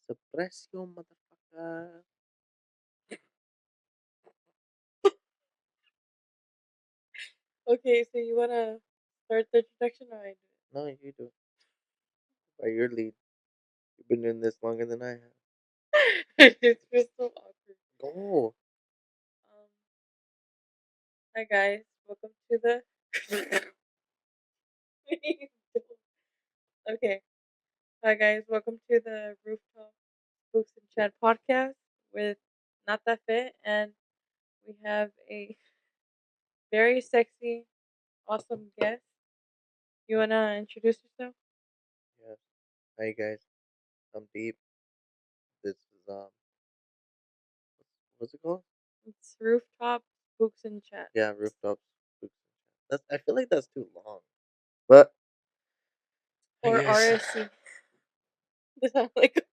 Suppressio, motherfucker. Okay, so you wanna start the introduction or I do No, you do it. By your lead. You've been doing this longer than I it? It's just so awkward. have. Go. Um, Hi guys, welcome to the. Okay, hi guys, welcome to the Rooftop Books and Chat podcast with Not That Fit, and we have a very sexy, awesome guest. You wanna introduce yourself? Yes. Hi, guys. I'm deep. This is, what's it called? It's Rooftop Books and Chat Yeah, rooftops. That's. I feel like that's too long. But I or guess. RSC. Does that sound like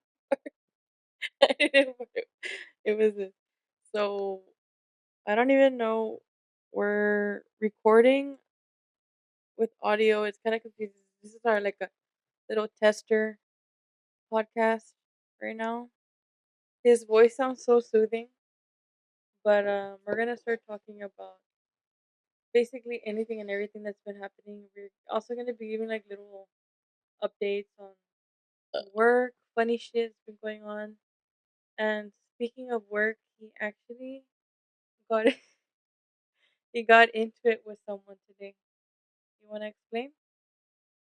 I didn't know what it was this. So I don't even know. We're recording with audio. It's kind of confusing. This is our like a little tester podcast right now. His voice sounds so soothing, but we're gonna start talking about basically anything and everything that's been happening. We're also gonna be giving like little updates on work, funny shit that's been going on. And speaking of work, he actually got he got into it with someone today. You want to explain?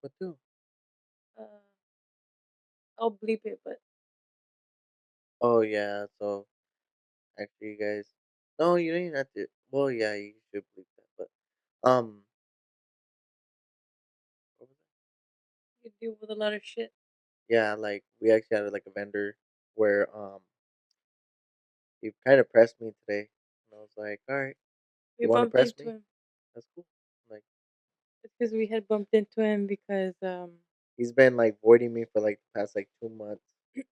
What do? Uh, I'll bleep it, but Oh, yeah. So, actually, you guys. No, you don't even have to. Well, yeah, you should believe that. But, what was that? you deal with a lot of shit. Yeah, like, we actually had, like, a vendor where, he kind of pressed me today. And I was like, all right, We you want to bumped press into me? him. That's cool. Like, It's because we had bumped into him because he's been, like, voiding me for, like, the past, like, 2 months.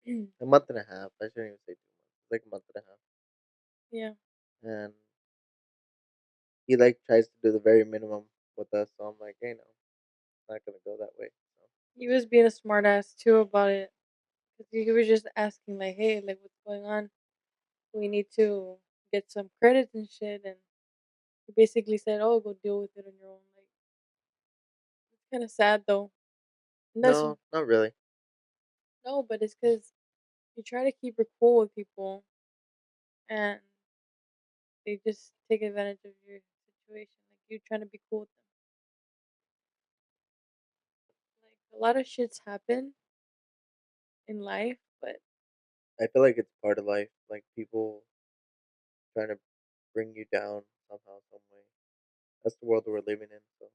A month and a half. I shouldn't even say 2 months. It's like a month and a half. yeah, And he like tries to do the very minimum with us. So I'm like, hey, no, it's not gonna go that way. So he was being a smartass too about it. 'Cause he was just asking like, "Hey, like, what's going on? We need to get some credits and shit." And he basically said, "Oh, go deal with it on your own." Like, it's kind of sad though. And that's no, not really. no, but it's because you try to keep it cool with people, and they just take advantage of your situation. Like you're trying to be cool with them. Like a lot of shits happen in life, but I feel like it's part of life. Like people trying to bring you down somehow, some way. That's the world that we're living in. So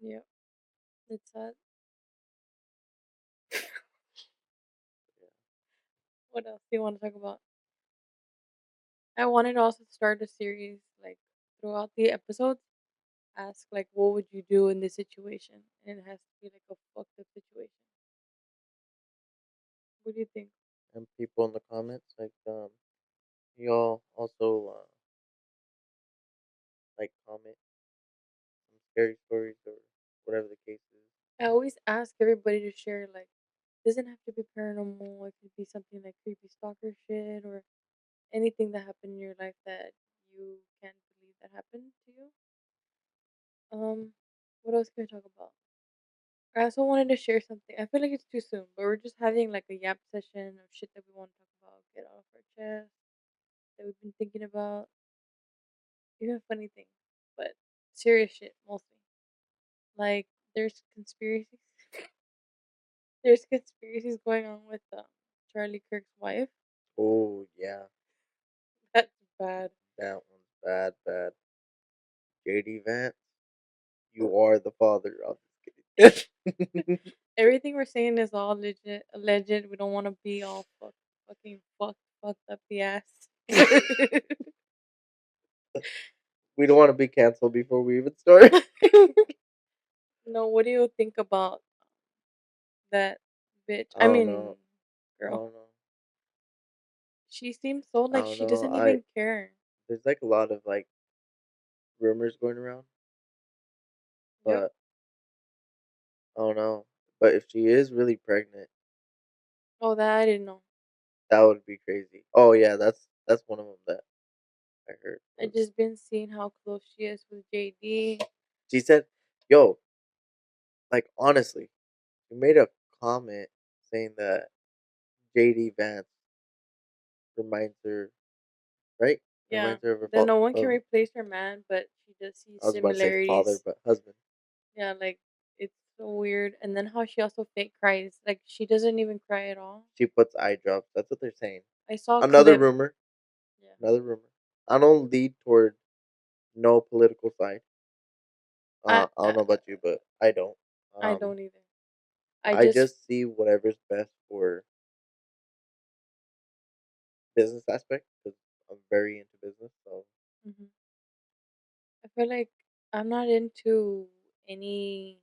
yeah, it's sad. yeah, What else do you want to talk about? I wanted to also start a series like throughout the episodes. Ask like, what would you do in this situation? And it has to be like a fucked up situation. What do you think? and people in the comments like y'all also like comment some scary stories or whatever the case is. I always ask everybody to share like, doesn't have to be paranormal. It could be something like creepy stalker shit or anything that happened in your life that you can't believe that happened to you. What else can we talk about? I also wanted to share something. I feel like it's too soon, but we're just having like a yap session of shit that we want to talk about, get off our chest, that we've been thinking about, even funny things, but serious shit mostly. Like there's conspiracies. There's conspiracies going on with Charlie Kirk's wife. Oh yeah, That's bad. that one's bad, bad. JD Vance, you are the father of this kid. Everything we're saying is all legit, alleged. We don't want to be all fucked up the ass. We don't want to be canceled before we even start. No, what do you think about that bitch? I I don't mean, know. I girl. don't know. She seems so I like don't she know. doesn't I even care. There's like a lot of like rumors going around, Yep. but I don't know. But if she is really pregnant, Oh, that I didn't know. That would be crazy. Oh yeah, that's one of them that I heard I was. just been seeing how close she is with JD. She said, "Yo, like honestly, you made a comment saying that JD Vance reminds her, right? Yeah, Reminds her of her then no one can of replace her man, but she does see I was about to say father, similarities. but husband. Yeah, like it's so weird. And then how she also fake cries. Like she doesn't even cry at all. She puts eye drops. That's what they're saying. I saw a Another clip. rumor. Yeah. Another rumor. I don't lead toward no political side. I I don't I, know about you, but I don't. I Um, don't either. I I just just see whatever's best for business aspect because I'm very into business. So mhm. I feel like I'm not into any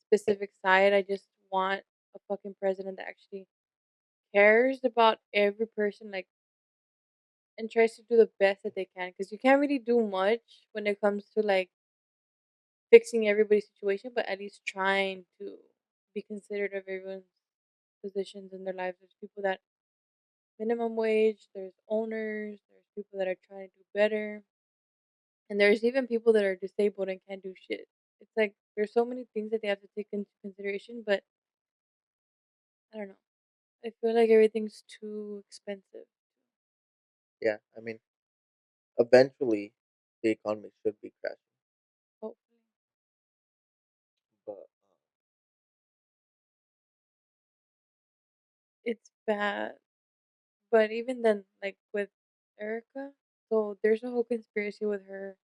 specific side. I just want a fucking president that actually cares about every person, like, and tries to do the best that they can. Because you can't really do much when it comes to like fixing everybody's situation, but at least trying to be considerate of everyone's positions in their lives. There's people that minimum wage, there's owners, there's people that are trying to do better, and there's even people that are disabled and can't do shit. It's like there's so many things that they have to take into consideration, but I don't know. I feel like everything's too expensive. yeah, I mean, eventually the economy should be crashing, Hopefully, but it's bad. But even then, like with Erica, so there's a whole conspiracy with her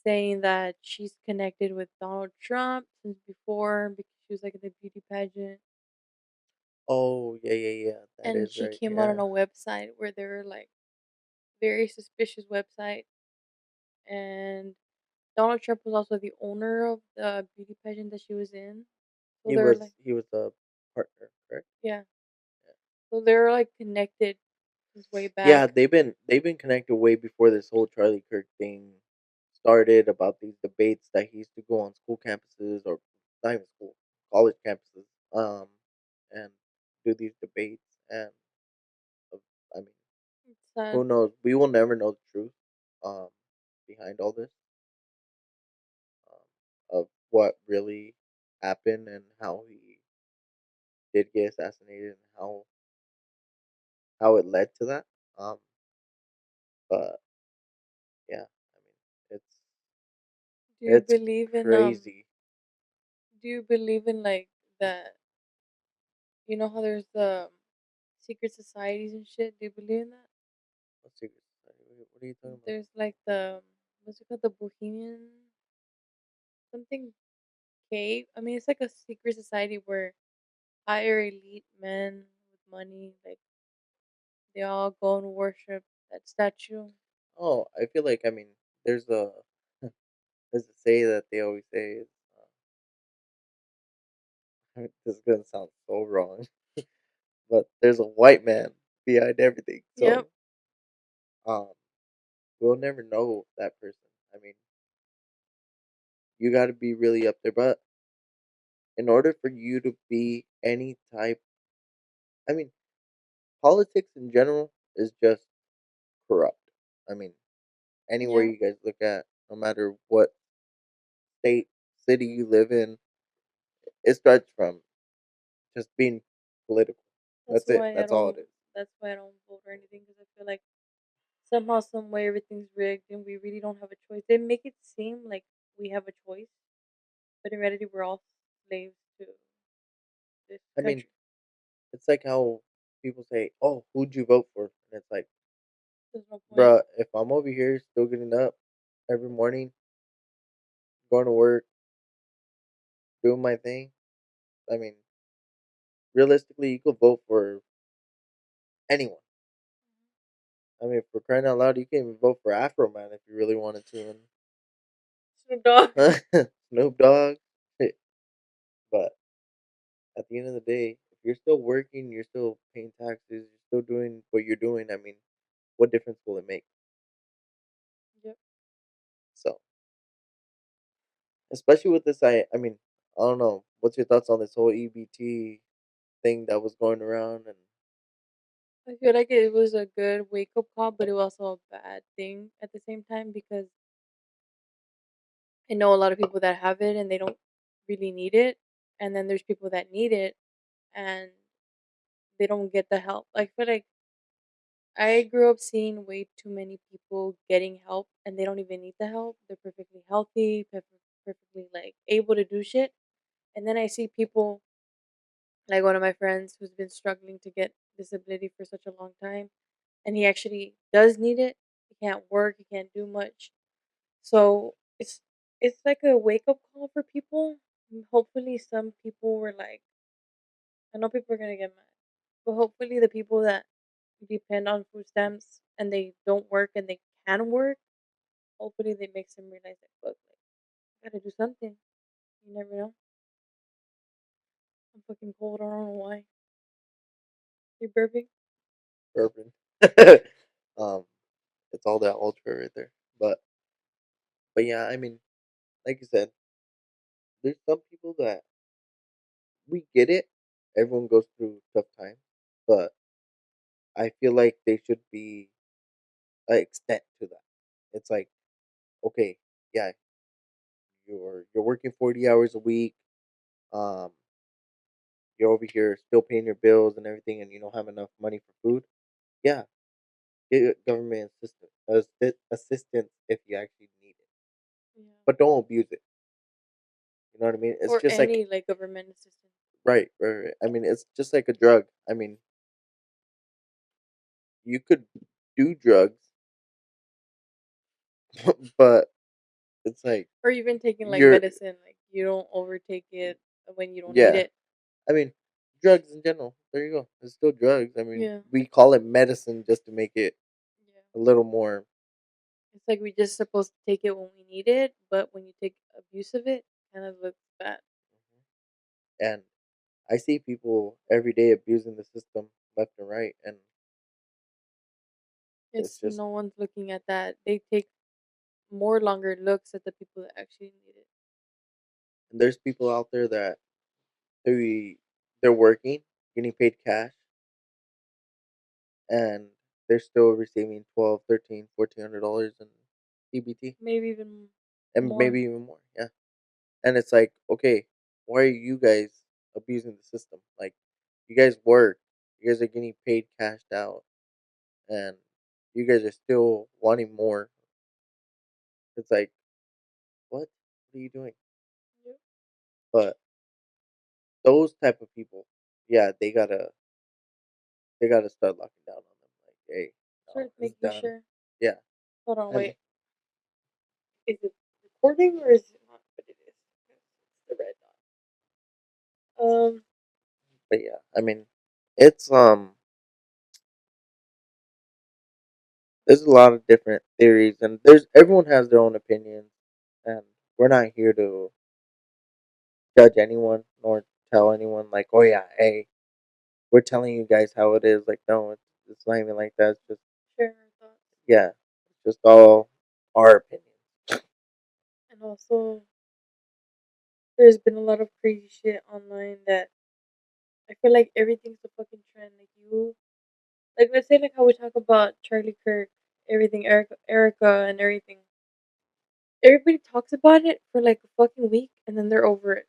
saying that she's connected with Donald Trump since before because she was like in the beauty pageant. oh yeah, yeah, yeah, that And is she right. came out on Yeah, a website where they were like very suspicious website. And Donald Trump was also the owner of the beauty pageant that she was in. So they're like, he was a partner, correct? yeah. So they're like connected since way Yeah, back. they've been connected way before this whole Charlie Kirk thing started about these debates that he used to go on school campuses or not even school, college campuses, and do these debates. And uh, I mean, It's sad. who knows? We will never know the truth um, behind all this of what really happened and how he did get assassinated and how it led to that. Um, but yeah, I mean, Do you it's believe in crazy. do you believe in like that, you know how there's the secret societies and shit? Do you believe in that? What's secret society? What are you talking about? There's like the what's it called, the Bohemian something cave. I mean, it's like a secret society where higher elite men with money, like they all go and worship that statue. Oh, I feel like I mean, there's a there's a say that they always say is this is gonna sound so wrong, but there's a white man behind everything. Yep. So um, we'll never know that person. I mean, you got to be really up there, but in order for you to be any type, I mean, politics in general is just corrupt. I mean, anywhere Yeah. you guys look at, no matter what state, city you live in, it starts from just being political. That's That's it. why I That's all it don't. is. That's why I don't vote or anything because I feel like somehow, some way, everything's rigged and we really don't have a choice. They make it seem like we have a choice, but in reality, we're all slaves to this I mean, country. it's like how people say, "Oh, who'd you vote for?" And it's like, There's no point. bruh, if I'm over here still getting up every morning, going to work, doing my thing, I mean, realistically, you could vote for anyone. I mean, for crying out loud, you can even vote for Afro Man if you really wanted to, Snoop Dogg. and Snoop Dogg. But at the end of the day, if you're still working, you're still paying taxes, you're still doing what you're doing. I mean, what difference will it make? Yep. So, especially with this, I mean, I don't know. What's your thoughts on this whole EBT? thing that was going around, and I feel like it was a good wake up call, but it was also a bad thing at the same time because I know a lot of people that have it and they don't really need it, and then there's people that need it and they don't get the help. I feel like I grew up seeing way too many people getting help and they don't even need the help. They're perfectly healthy, perfectly like able to do shit. And then I see people like one of my friends who's been struggling to get disability for such a long time and he actually does need it. He can't work, he can't do much. So it's like a wake up call for people. Hopefully some people were like I know people are gonna get mad. But hopefully the people that depend on food stamps and they don't work and they can work, hopefully they makes them realize that fuck like gotta do something. You never know. I'm fucking cold, I don't know why. You burping? bourbon. um, it's all that ultra right there. But yeah, I mean, like you said, there's some people that we get it. Everyone goes through tough times, but I feel like they should be an extent to that. It's like, okay, yeah, you're working 40 hours a week. Um, you're over here still paying your bills and everything, and you don't have enough money for food. Yeah, get government assistance if you actually need it, Yeah. but don't abuse it. You know what I mean? It's Or just like any like government assistance. right. I mean, it's just like a drug. I mean, you could do drugs, but it's like Or even taking like you're medicine, like you don't overtake it when you don't need yeah. it. I mean, drugs in general. There you go. It's still drugs. I mean, Yeah. we call it medicine just to make it Yeah. a little more. It's like we just supposed to take it when we need it, but when you take abuse of it, kind of looks bad. And I see people every day abusing the system left and right, and it's It's just no one's looking at that. They take more longer looks at the people that actually need it. and there's people out there that they they're working, getting paid cash, and they're still receiving 12, 13, $1,400 in EBT, Maybe even and more. maybe even more. Yeah, and it's like, okay, why are you guys abusing the system? Like, you guys work, you guys are getting paid cashed out, and you guys are still wanting more. It's like, what? What are you doing? Yep. But those type of people, yeah, they gotta start locking down on them. Like, hey, no, Start it's making done. sure. Yeah, Hold on, and wait. Is it recording or is it not? But it is. It's the red dot. but yeah, I mean, it's there's a lot of different theories, and there's everyone has their own opinions, and we're not here to judge anyone nor tell anyone like, oh yeah, hey, we're telling you guys how it is. Like, no, it's not even like that. It's just share our thoughts. yeah, it's just all our opinions. And also, there's been a lot of crazy shit online that I feel like everything's a fucking trend. Like you, like let's say like how we talk about Charlie Kirk, everything, Erica, and everything. Everybody talks about it for like a fucking week, and then they're over it.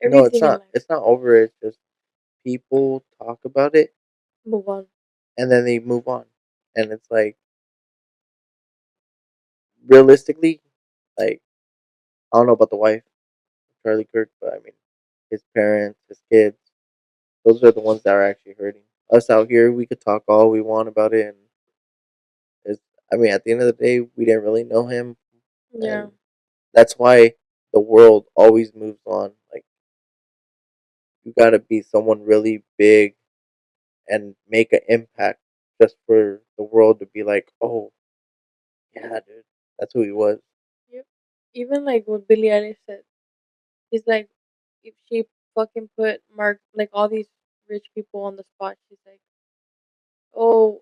No, it's Everything in not. life, It's not over. It's just people talk about it move on. and then they move on, and it's like realistically, like I don't know about the wife, Charlie Kirk, but I mean, his parents, his kids, those are the ones that are actually hurting. Us out here, we could talk all we want about it, and it's, I mean, at the end of the day, we didn't really know him, Yeah, and that's why the world always moves on. Like, you gotta be someone really big and make an impact just for the world to be like, oh, yeah, dude, that's who he was. yep. Even like what Billie Eilish said, he's like, if she fucking put Mark like all these rich people on the spot, she's like, oh,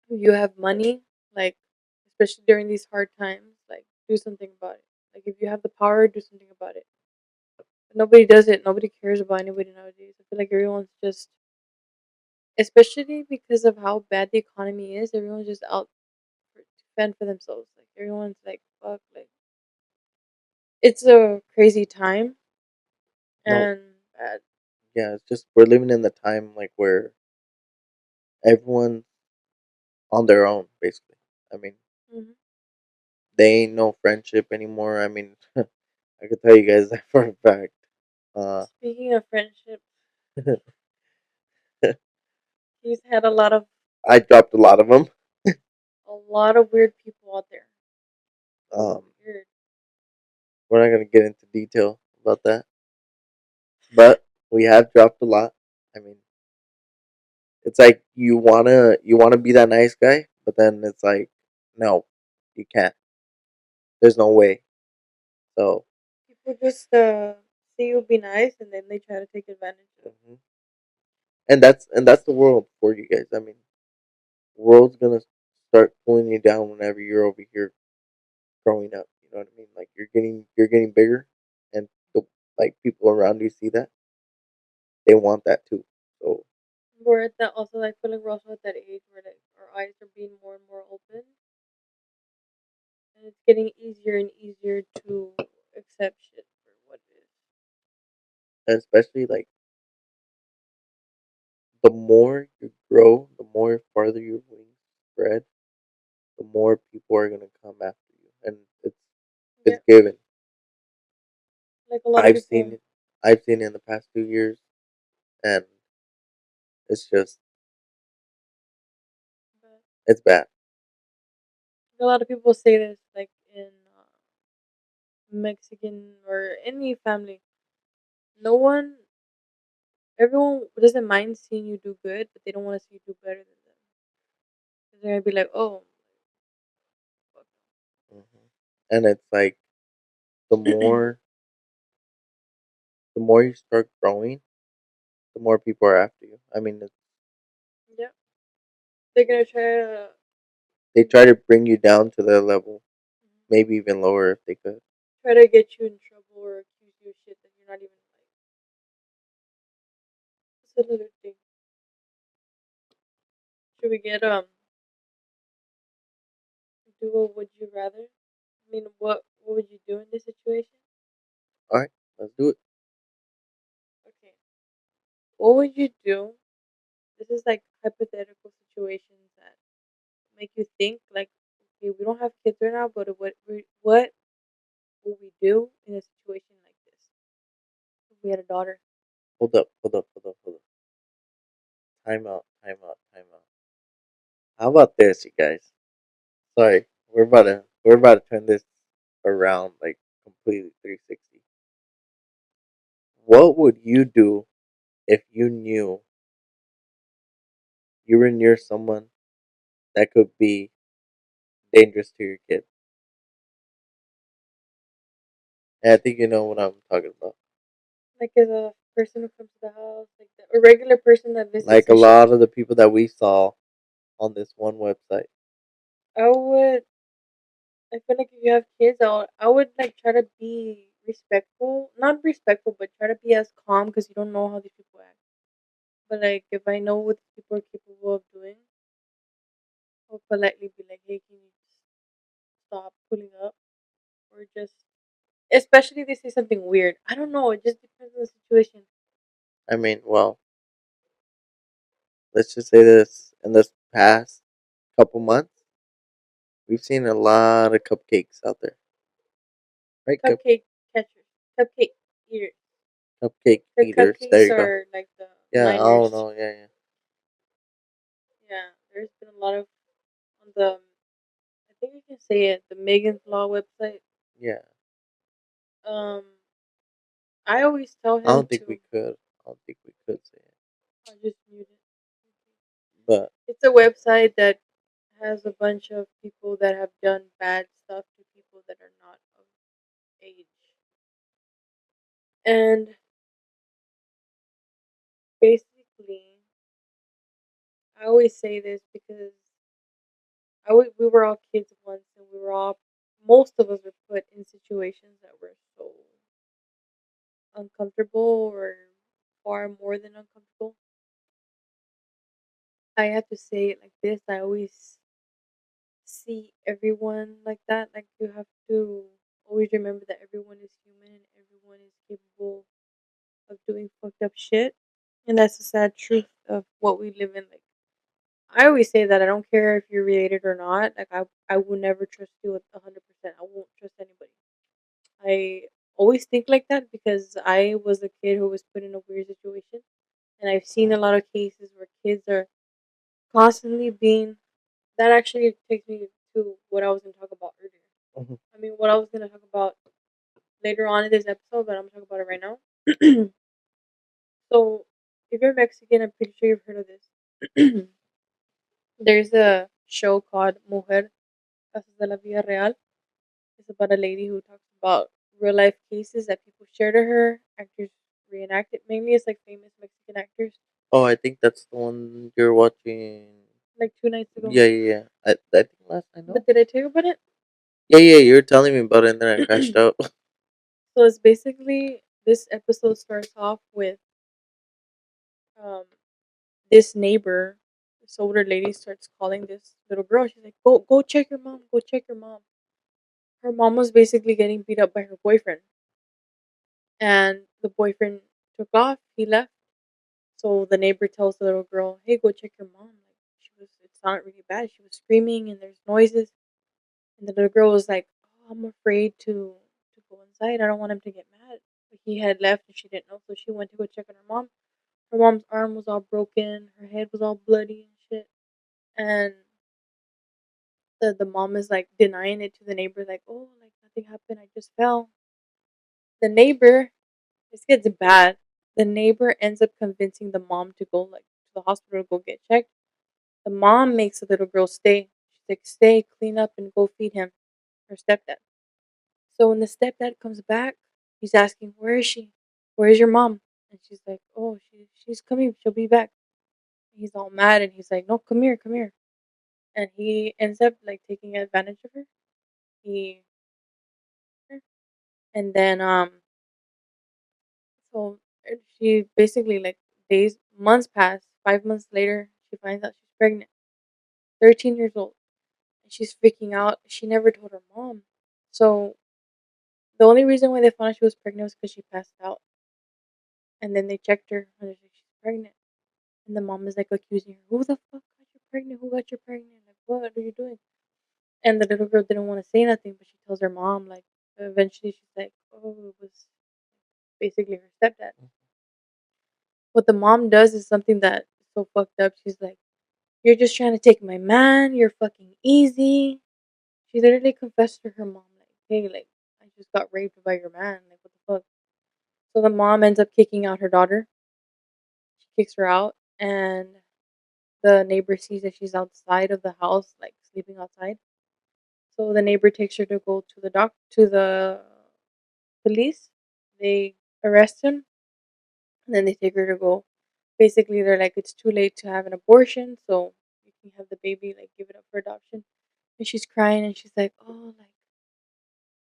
you have money, like especially during these hard times, like do something about it. Like if you have the power, do something about it. Nobody does it. Nobody cares about anybody nowadays. I feel like everyone's just, especially because of how bad the economy is, everyone's just out to fend for themselves. Like everyone's like, fuck, like it's a crazy time No, and bad. yeah, it's just we're living in the time like where everyone's on their own, basically. I mean, Hmm. they ain't no friendship anymore. I mean, I could tell you guys that for a fact. Uh, Speaking of friendship, he's had I dropped a lot of them. a lot of weird people out there. Um, Weird. we're not gonna get into detail about that, but we have dropped a lot. I mean, it's like you wanna be that nice guy, but then it's like, no, you can't. There's no way. So, People just see you be nice and then they try to take advantage of. mhm. And that's the world for you guys. I mean, world's gonna start pulling you down whenever you're over here growing up. You know what I mean? Like you're getting bigger, and the like people around you see that they want that too. So We're at that also, like, feel like we're also at that age where like our eyes are being more and more open, and it's getting easier and easier to accept shit for what it is. and especially like the more you grow, the more farther your wings spread, the more people are gonna come after you, and it's Yeah, given. like a lot of I've seen people, it. I've seen it in the past 2 years, and it's just but it's bad. a lot of people say this, like in Mexican or any family. No one, everyone doesn't mind seeing you do good, but they don't want to see you do better than them. 'Cause they're gonna be like, oh, fuck. Hmm. And it's like the more the more you start growing, the more people are after you. I mean, Yeah, they're gonna try to they try to bring you down to their level, maybe even lower if they could. get you in trouble or accuse you of shit that you're not even like. That's another thing. Should we get do a would you rather? I mean, what would you do in this situation? All right, let's do it. Okay, what would you do? This is like hypothetical situations that make you think. Like, okay, we don't have kids right now, but what would we do in a situation like this? If we had a daughter. Hold up, hold up, hold up, hold up. Time out, time out, time out. How about this, you guys? Sorry, we're about to turn this around like completely 360. What would you do if you knew you were near someone that could be dangerous to your kid? And I think you know what I'm talking about. Like as a person who comes to the house, like a regular person that visits Like a and shit. lot of the people that we saw on this one website. I would. I feel like if you have kids, I would like try to be respectful, not respectful, but try to be as calm because you don't know how these people act. But like if I know what these people are capable of doing, I'll politely be like, "Hey, can you just stop pulling up?" Or just, especially if they say something weird. I don't know. It just depends on the situation. I mean, well, let's just say this in this past couple months, we've seen a lot of cupcakes out there, right? Cupcake catchers, cupcake eaters. Cupcake The eaters. There cupcakes you go. are like the Yeah, I don't liners. know. Yeah, yeah, Yeah, there's been a lot of on the. I think you can say it. The Megan's Law website. yeah. Um, I always tell I him don't think we to. could. I don't think we could say it. I'll just mute it. But It's a website that has a bunch of people that have done bad stuff to people that are not of age. And basically, I always say this because we were all kids once, and we were all, most of us were put in situations that were so uncomfortable or far more than uncomfortable. I have to say it like this. I always see everyone like that. Like you have to always remember that everyone is human and everyone is capable of doing fucked up shit. And that's the sad truth of what we live in. Like I always say that I don't care if you're related or not. Like I will never trust you with 100%. I won't trust anybody. I always think like that because I was a kid who was put in a weird situation, and I've seen a lot of cases where kids are constantly being. That actually takes me to what I was going to talk about earlier. Mhm. I mean, what I was going to talk about later on in this episode, but I'm going to talk about it right now. So, if you're Mexican, I'm pretty sure you've heard of this. There's a show called Mujer, Casos de la Vida Real. It's about a lady who talks about real life cases that people share to her. Actors reenact it. Mainly, it's like famous Mexican actors. Oh, I think that's the one you're watching. Like 2 nights ago. Yeah, yeah, yeah. I think last I know. But did I tell you about it? Yeah, yeah, you were telling me about it, and then I crashed out. So it's basically this episode starts off with um this neighbor, this older lady starts calling this little girl. She's like, go check your mom, go check your mom. Her mom was basically getting beat up by her boyfriend, and the boyfriend took off. He left. So the neighbor tells the little girl, "Hey, go check your mom. Like she was, it's not really bad. She was screaming and there's noises." And the little girl was like, "Oh, I'm afraid to go inside. I don't want him to get mad." But he had left and she didn't know, so she went to go check on her mom. Her mom's arm was all broken. Her head was all bloody and shit. And the mom is like denying it to the neighbor, like, "Oh, like nothing happened. I just fell." The neighbor, this gets bad. The neighbor ends up convincing the mom to go like to the hospital to go get checked. The mom makes the little girl stay. She's like, "Stay, clean up, and go feed him." Her stepdad. So when the stepdad comes back, he's asking, "Where is she? Where is your mom?" And she's like, "Oh, she's coming. She'll be back." He's all mad and he's like, "No, come here, come here." And he ends up like taking advantage of her. He and then so she basically like days months pass. 5 months later, she finds out she's pregnant. 13 years old. And she's freaking out. She never told her mom. So the only reason why they found out she was pregnant was because she passed out. And then they checked her and they're like, she's pregnant. And the mom is like accusing her, "Who the fuck got you pregnant? Who got you pregnant? Like, what are you doing?" And the little girl didn't want to say nothing, but she tells her mom, like, eventually she's like, "Oh, it was basically her stepdad." What the mom does is something that is so fucked up. She's like, "You're just trying to take my man. You're fucking easy." She literally confessed to her mom, like, "Hey, like, I just got raped by your man. Like, what the fuck?" So the mom ends up kicking out her daughter. She kicks her out, and the neighbor sees that she's outside of the house, like sleeping outside. So the neighbor takes her to go to the police. They arrest him, and then they take her to go. Basically, they're like, "It's too late to have an abortion, so you can have the baby, like give it up for adoption." And she's crying, and she's like, "Oh, like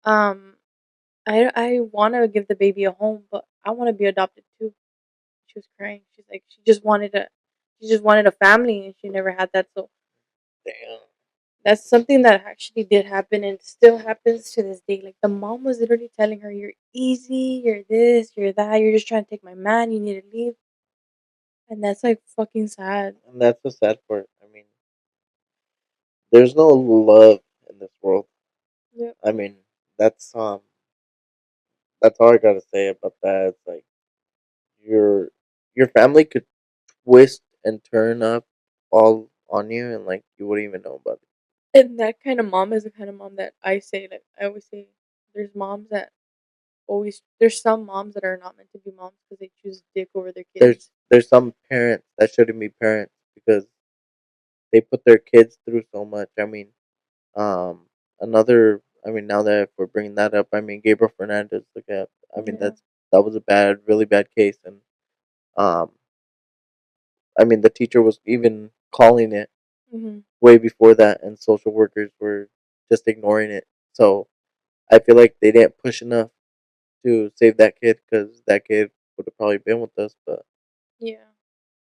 um, I want to give the baby a home, but I want to be adopted too." She was crying. She's like, she just wanted a family, and she never had that. So Damn. that's something that actually did happen and still happens to this day. Like the mom was literally telling her, "You're easy, you're this, you're that, you're just trying to take my man, you need to leave." And that's like fucking sad. And that's the sad part. I mean, there's no love in this world. Yep. I mean, that's that's all I gotta say about that. It's like your your family could twist and turn up all on you, and like you wouldn't even know about it. And that kind of mom is the kind of mom that I say, like I always say, there's moms that there's some moms that are not meant to be moms because they choose dick over their kids. There's some parents that shouldn't be parents because they put their kids through so much. I mean, um, another. I mean, now that we're bringing that up, I mean, Gabriel Fernandez. Look at. I mean, Yeah. that was a really bad case, and um, I mean, the teacher was even calling it Hmm. way before that, and social workers were just ignoring it. So I feel like they didn't push enough to save that kid because that kid would have probably been with us. But Yeah.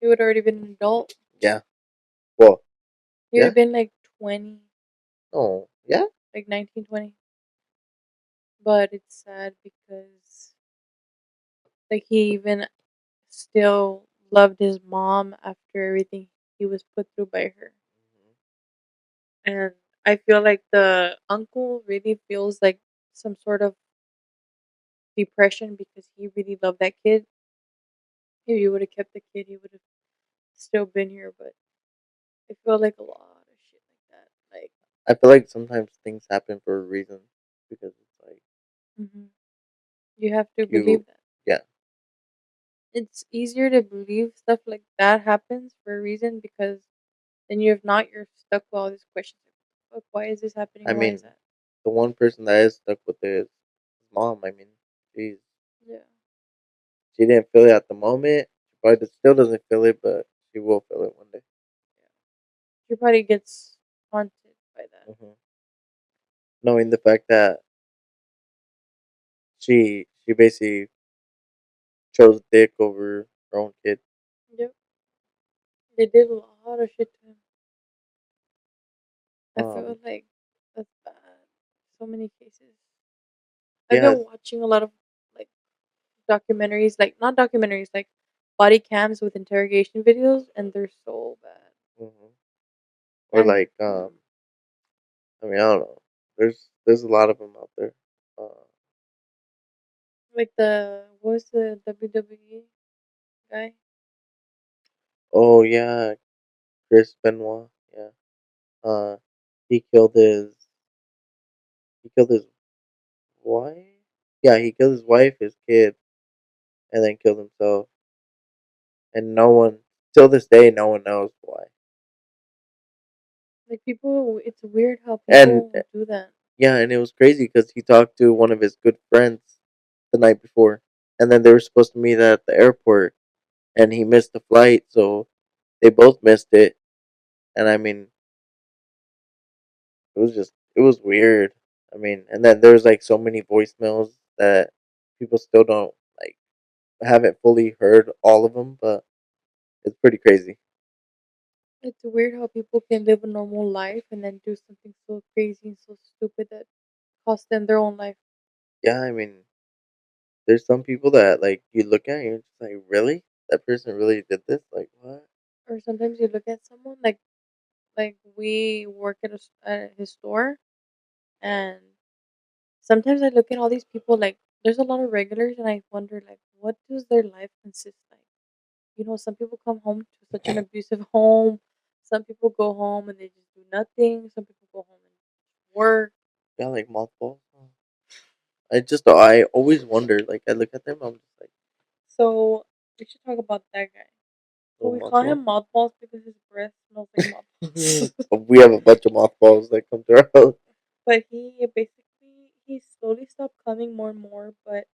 He would already been an adult. yeah, well, He would yeah, have been like 20, no, yeah. like 19, 20. But it's sad because like he even still loved his mom after everything he was put through by her. And I feel like the uncle really feels like some sort of depression because he really loved that kid. If he would have kept the kid, he would have still been here. But I feel like a lot of shit like that. Like, I feel like sometimes things happen for a reason because it's like hmm you have to you, believe that. yeah. It's easier to believe stuff like that happens for a reason because then you're stuck with all these questions. Like, why is this happening? I Why is mean, that? the one person that is stuck with it is his mom. I mean, she's Yeah. she didn't feel it at the moment, but it still doesn't feel it, but she will feel it one day. She probably gets haunted by that. Hmm. Knowing the fact that she basically chose dick over her own kid. Yep. They did a lot of shit to him. I Um, feel like that's bad. So many cases. I've yeah, been watching a lot of like documentaries, like not documentaries, like body cams with interrogation videos, and they're so bad. hmm, or And like I mean, I don't know. There's a lot of them out there. Uh, like the what was the WWE guy? oh yeah, Chris Benoit. Yeah. Uh, he killed his wife. Yeah, he killed his wife, his kid, and then killed himself. And no one, till this day, no one knows why. Like people, it's weird how And people do that. yeah, and it was crazy because he talked to one of his good friends the night before, and then they were supposed to meet at the airport, and he missed the flight, so they both missed it. And I mean, it was weird. I mean, and then there's like so many voicemails that people still don't like haven't fully heard all of them, but it's pretty crazy. It's weird how people can live a normal life and then do something so crazy and so stupid that costs them their own life. Yeah, I mean, there's some people that like you look at and you're just like, really? That person really did this? Like what? Or sometimes you look at someone like we work at his store, and sometimes I look at all these people like there's a lot of regulars, and I wonder like what does their life consist like? Some people come home to such an abusive home. Some people go home and they just do nothing. Some people go home and work. Yeah, like mothballs. I always wonder. Like I look at them, I'm just like, So we should talk about that guy. So little we call mothball. him mothballs because his breath smells like mothballs. We have a bunch of mothballs that come to our house. But he slowly stopped coming more and more. But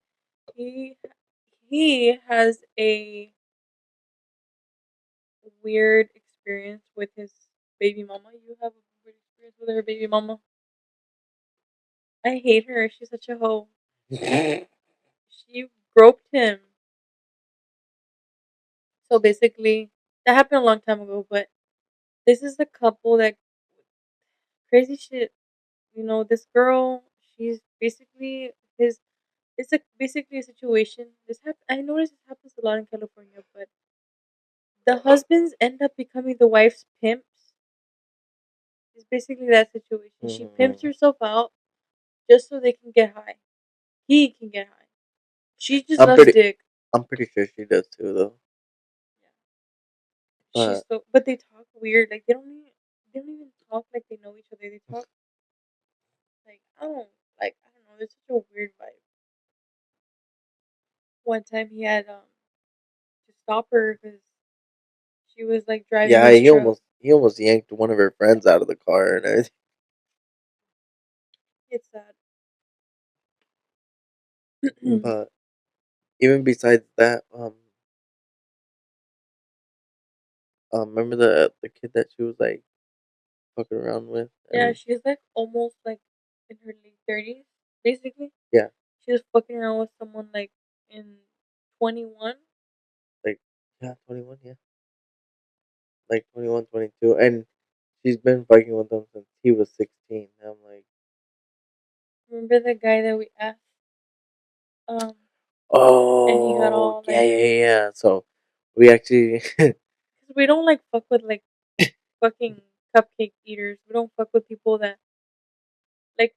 he he has a weird experience with his baby mama. You have a weird experience with her baby mama. I hate her. She's such a hoe. She groped him. So basically, that happened a long time ago. But this is the couple that crazy shit. This girl. She's basically his. It's basically a situation. I notice this happens a lot in California, but the husbands end up becoming the wife's pimps. It's basically that situation. She pimps Mhm. herself out just so they can get high. He can get high. She just I'm loves pretty. dick. I'm pretty sure she does too, though. Yeah. But But they talk weird. Like they don't even talk like they know each other. They talk like I don't know. There's such a weird vibe. One time he had to stop her because she was like driving yeah, his truck. he almost yanked one of her friends out of the car and everything. It's sad. But even besides that, remember the kid that she was like fucking around with, Yeah, and she's like almost like in her late 30s, basically. yeah, She was fucking around with someone like in 21. Like, yeah, 21, yeah. Like 21, 22. And she's been fucking with him since he was 16. I'm like, Remember the guy that we asked? Um, and he got oh, all yeah, like, yeah, yeah. Yeah. So we actually, cause we don't like fuck with like fucking cupcake eaters. We don't fuck with people that like.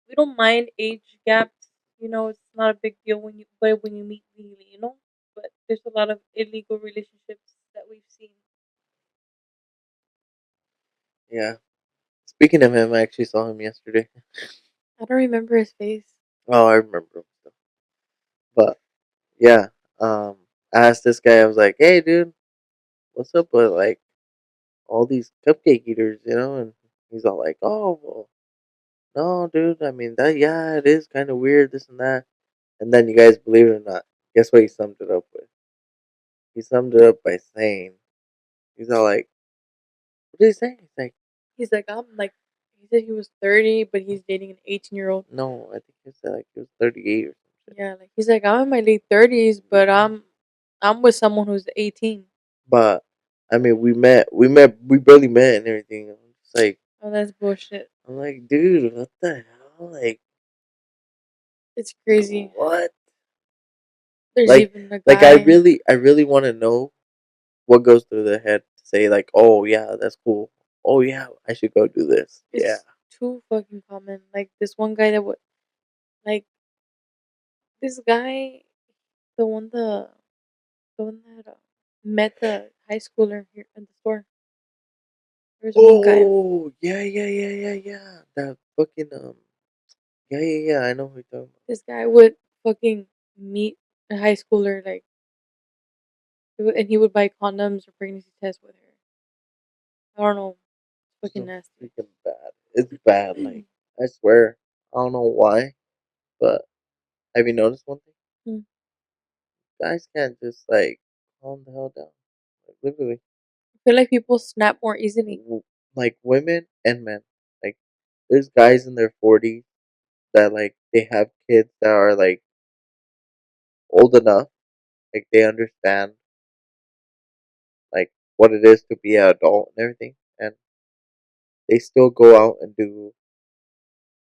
We don't mind age gaps. You know, it's not a big deal when you meet legally. You know, but there's a lot of illegal relationships that we've seen. yeah. Speaking of him, I actually saw him yesterday. I don't remember his face. Oh, I remember him. But yeah, um, I asked this guy, I was like, hey, dude, what's up with like all these cupcake eaters, you know? And he's all like, oh, well, no, dude, I mean, that, yeah, it is kind of weird, this and that. And then you guys, believe it or not, guess what he summed it up with? He summed it up by saying, he's all like, what did he say? He's like, He's like, I'm like, he said he was 30, but he's dating an 18-year-old. no, I think he said like he was 38 or some shit. Yeah, like he's like, I'm in my late 30s, but I'm with someone who's 18. But I mean, we barely met and everything. I'm just like, Oh, that's bullshit. I'm like, dude, what the hell? Like, It's crazy. what? There's Like, even a like guy. I really want to know what goes through their head to say like, oh yeah, that's cool. Oh yeah, I should go do this. Yeah. It's too fucking common. Like this one guy that would like this guy, the one the one that met the high schooler here in the store. There's one guy. Oh yeah, yeah, yeah, yeah, yeah. That fucking yeah, yeah, yeah. I know who you're talking This guy would fucking meet a high schooler like, and he would buy condoms or pregnancy tests with her. I don't know, fucking about. So nasty. freaking bad. It's bad. Like I swear, I don't know why, but have you noticed one thing? Hmm. Guys can't just like calm the hell down. Like literally, I feel like people snap more easily. like women and men. Like there's guys in their 40s that like they have kids that are like old enough, like they understand like what it is to be an adult and everything, and they still go out and do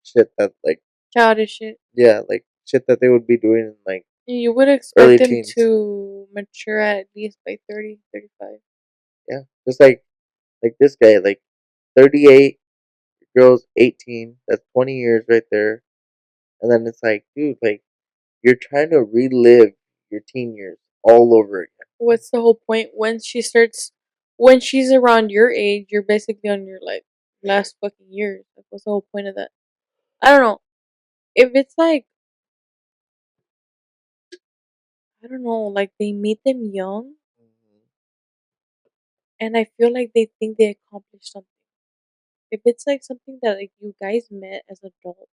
shit that like Childish shit. yeah, like shit that they would be doing in like You would expect early them teens. to mature at least by 30, 35. Yeah, just like this guy, like 38, girl's 18. That's 20 years right there. And then it's like, dude, like you're trying to relive your teen years all over again. What's the whole point when she's around your age, you're basically on your like last fucking years. Like what's the whole point of that? I don't know. If it's like I don't know, like they meet them young and I feel like they think they accomplished something. If it's like something that like you guys met as adults,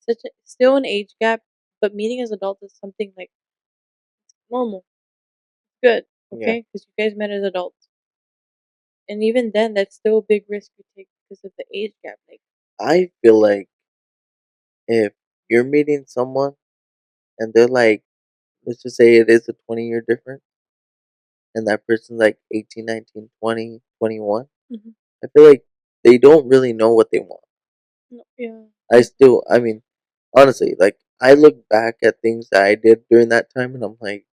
such a still an age gap, but meeting as adults is something like normal, good, Yeah, okay? Because you guys met as adults, and even then, that's still a big risk you take because of the age gap. Like, I feel like if you're meeting someone and they're like, let's just say it is a 20-year difference, and that person's like 18, 19, 20, 21. mhm. I feel like they don't really know what they want. No, yeah, I mean, honestly, like I look back at things that I did during that time, and I'm like,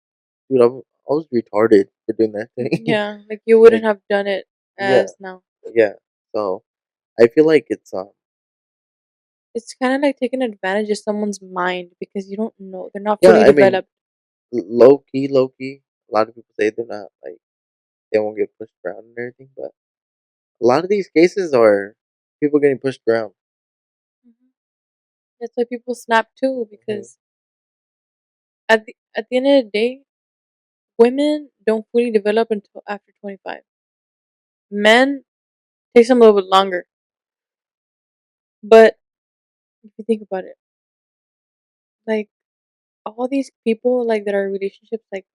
dude, I was retarded for doing that thing. yeah, like you wouldn't Like, have done it yeah, as now. yeah. So I feel like it's It's kind of like taking advantage of someone's mind because you don't know they're not yeah. fully I mean, developed. low key, low key. A lot of people say they're not like they won't get pushed around and everything, but a lot of these cases are people getting pushed around. Mhm. That's why people snap too Hmm. because at the end of the day, women don't fully develop until after 25. Men takes them a little bit longer. But if you think about it, like all these people like that are in relationships like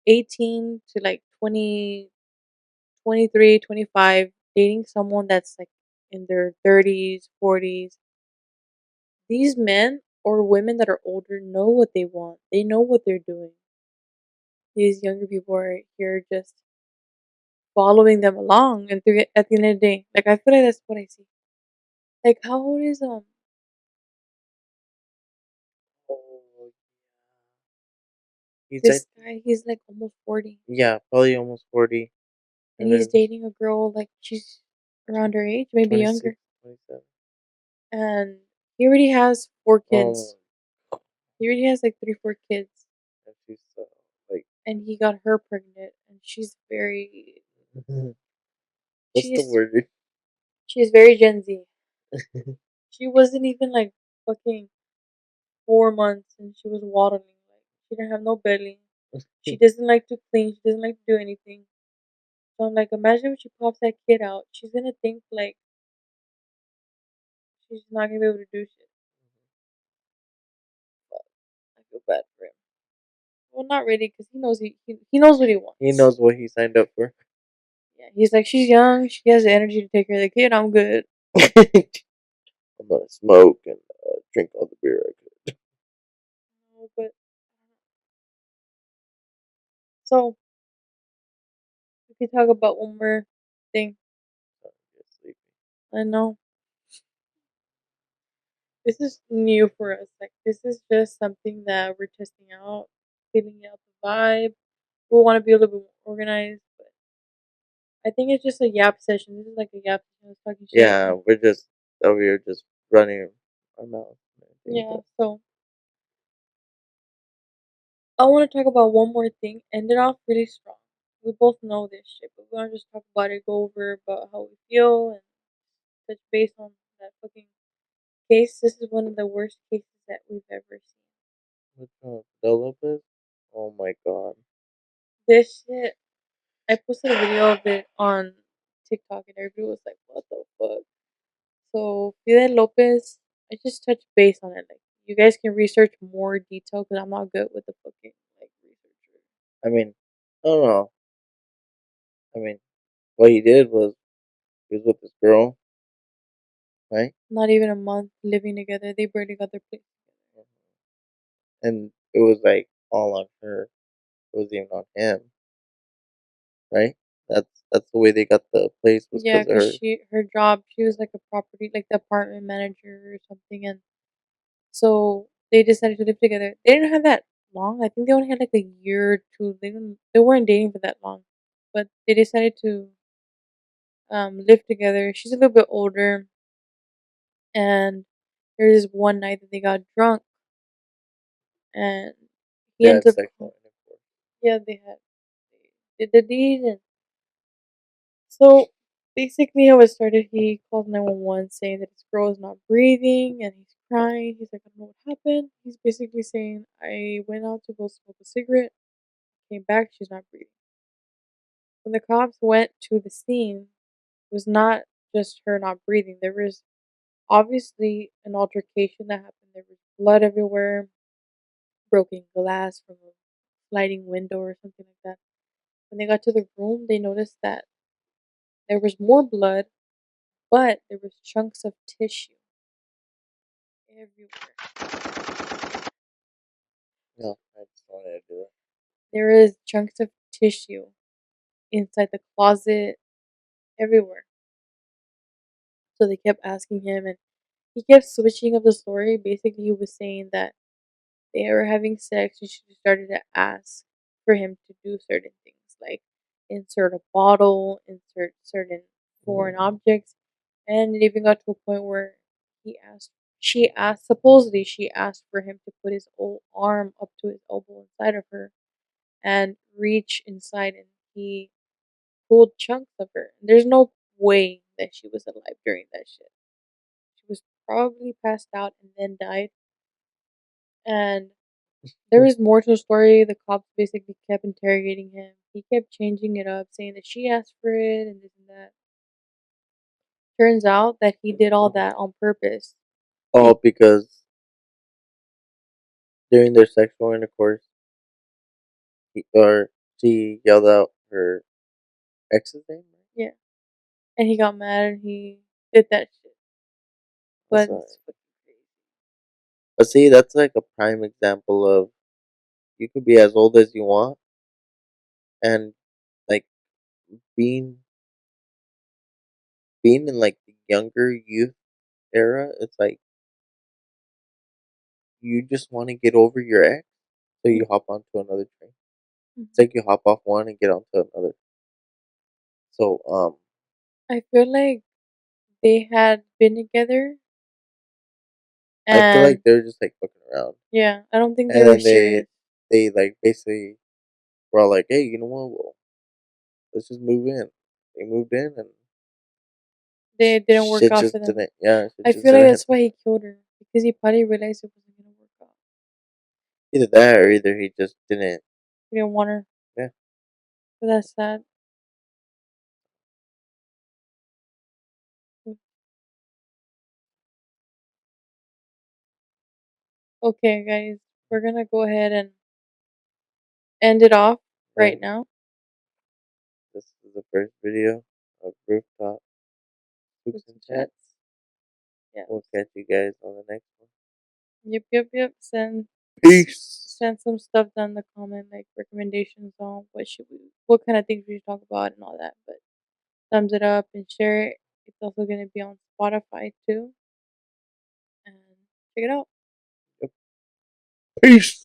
18 to like 20, 23, 25, dating someone that's like in their 30s, 40s. These men or women that are older know what they want. They know what they're doing. These younger people are here just following them along, and through at the end of the day, like I feel like that's what I see. Like how old is Oh, he's this like, guy? He's like almost 40, yeah, probably almost 40, and and he's then dating a girl like she's around her age, maybe 26, younger, 27. and he already has 4 kids. Oh, He already has like 3, 4 kids, and she's like, and he got her pregnant, and what's the she's word? she's very Gen Z. She wasn't even like fucking 4 months, and she was waddling. Like she didn't have no belly. She doesn't like to clean. She doesn't like to do anything. So I'm like, imagine when she pops that kid out, she's gonna think like she's not gonna be able to do shit. But I feel bad for him. Well, not really, because he knows what he He wants. knows what he signed up for. Yeah, he's like, she's young. She has the energy to take care of the kid. I'm good. I'm gonna smoke and drink all the beer I could. No, but so we can talk about one more thing. Get sleepy. I know this is new for us. Like this is just something that we're testing out, feeling out the vibe. We want to be a little bit more organized, but I think it's just a yap session. This is like a yap session. I was talking shit. Yeah, we're just over here just running our mouth and everything, Yeah. but So I want to talk about one more thing. End it off really strong. We both know this shit, but we want to just talk about it, go over about how we feel, and touch base on that fucking case. This is one of the worst cases that we've ever seen. which one? Del Lopez? Oh my god. This shit, I posted a video of it on TikTok, and everybody was like, "What the fuck?" So Fidel Lopez, I just touched base on it. Like, you guys can research more detail because I'm not good with the fucking like researcher. I mean, I don't know. I mean, what he did was he was with this girl, right? Not even a month living together, they barely got their place. And it was like all on her. It wasn't even on him, right? That's the way they got the place was Yeah, because of cause her. her job, she was like a property, like the apartment manager or something, and so they decided to live together. They didn't have that long. I think they only had like a year or two. They weren't dating for that long, but they decided to live together. She's a little bit older, and there was one night that they got drunk, and he They ends had up sexual intercourse. yeah, they did the deed, and so basically how it started, he called 911 saying that his girl is not breathing and he's crying. He's like, I don't know what happened. He's basically saying, I went out to go smoke a cigarette, came back, she's not breathing. When the cops went to the scene, it was not just her not breathing. There was obviously an altercation that happened. There was blood everywhere, broken glass from a sliding window or something like that. When they got to the room, they noticed that there was more blood, but there was chunks of tissue everywhere. No, I just wanted to do There is chunks of tissue inside the closet, everywhere. So they kept asking him, and he kept switching up the story. Basically, he was saying that they were having sex, and she started to ask for him to do certain things, like insert a bottle, insert certain foreign objects, and it even got to a point where supposedly she asked for him to put his old arm up to his elbow inside of her and reach inside, and he pulled chunks of her. There's no way that she was alive during that shit. She was probably passed out and then died. And there it. was more to the story. The cops basically kept interrogating him. He kept changing it up, saying that she asked for it and this and that. Turns out that he did all that on purpose. All Be- because during their sexual intercourse, or she yelled out her ex's name, right? yeah. And he got mad and he did that shit. That's But why. it's fucking crazy. But see, that's like a prime example of you could be as old as you want, and like being being in like the younger youth era, it's like you just want to get over your ex, so you hop onto another train. It's Mhm. like you hop off one and get onto another. So I feel like they had been together, I feel like and they're just like fucking around, yeah, I don't think they and were then serious. they like basically were all like, hey, you know what? Well, let's just move in. They moved in, and They didn't work shit out just for them. didn't. Yeah, shit I just feel like didn't that's happen. why he killed her because he probably realized it wasn't gonna work out. Either that, or either he just didn't. He didn't want her. Yeah, But that's sad. Okay, guys, we're gonna go ahead and end it off yeah. right now. This is the first video of rooftop hoops Hoops and and chat. chats. Yes. We'll catch you guys on the next one. Yep, yep, yep. Peace. Send some stuff down in the comment, like recommendations on what kind of things we should talk about and all that. But thumbs it up and share it. It's also gonna be on Spotify too, and check it out. Yep. Peace.